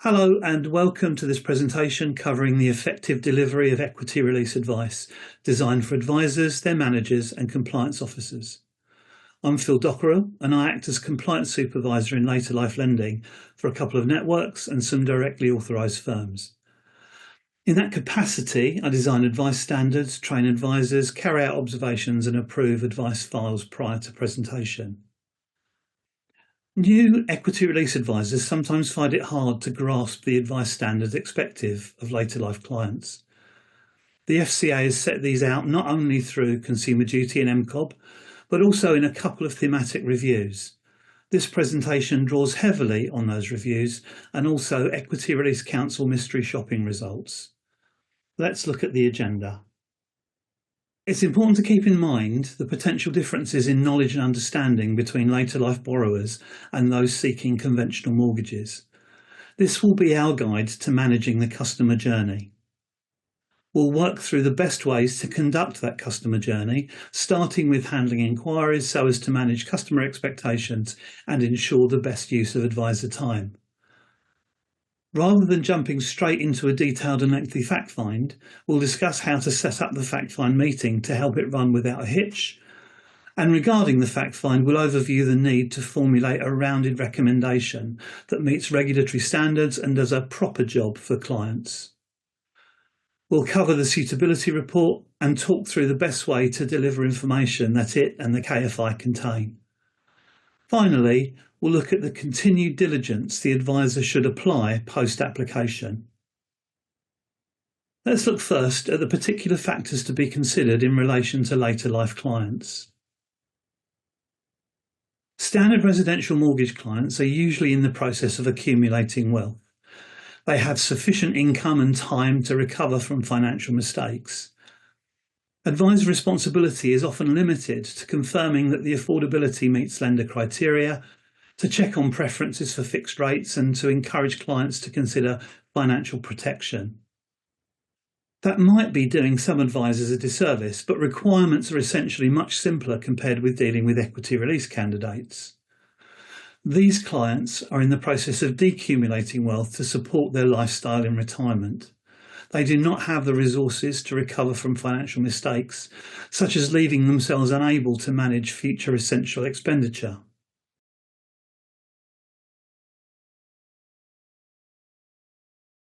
Hello and welcome to this presentation covering the effective delivery of equity release advice designed for advisors, their managers and compliance officers. I'm Phil Dockerell and I act as compliance supervisor in later life lending for a couple of networks and some directly authorised firms. In that capacity, I design advice standards, train advisors, carry out observations and approve advice files prior to presentation. New equity release advisors sometimes find it hard to grasp the advice standards expected of later life clients. The FCA has set these out not only through Consumer Duty and MCOB, but also in a couple of thematic reviews. This presentation draws heavily on those reviews and also Equity Release Council mystery shopping results. Let's look at the agenda. It's important to keep in mind the potential differences in knowledge and understanding between later life borrowers and those seeking conventional mortgages. This will be our guide to managing the customer journey. We'll work through the best ways to conduct that customer journey, starting with handling inquiries so as to manage customer expectations and ensure the best use of advisor time. Rather than jumping straight into a detailed and lengthy fact find, we'll discuss how to set up the fact find meeting to help it run without a hitch. And regarding the fact find, we'll overview the need to formulate a rounded recommendation that meets regulatory standards and does a proper job for clients. We'll cover the suitability report and talk through the best way to deliver information that it and the KFI contain. Finally, we'll look at the continued diligence the advisor should apply post-application. Let's look first at the particular factors to be considered in relation to later life clients. Standard residential mortgage clients are usually in the process of accumulating wealth. They have sufficient income and time to recover from financial mistakes. Advisor responsibility is often limited to confirming that the affordability meets lender criteria, to check on preferences for fixed rates and to encourage clients to consider financial protection. That might be doing some advisors a disservice, but requirements are essentially much simpler compared with dealing with equity release candidates. These clients are in the process of decumulating wealth to support their lifestyle in retirement. They do not have the resources to recover from financial mistakes, such as leaving themselves unable to manage future essential expenditure.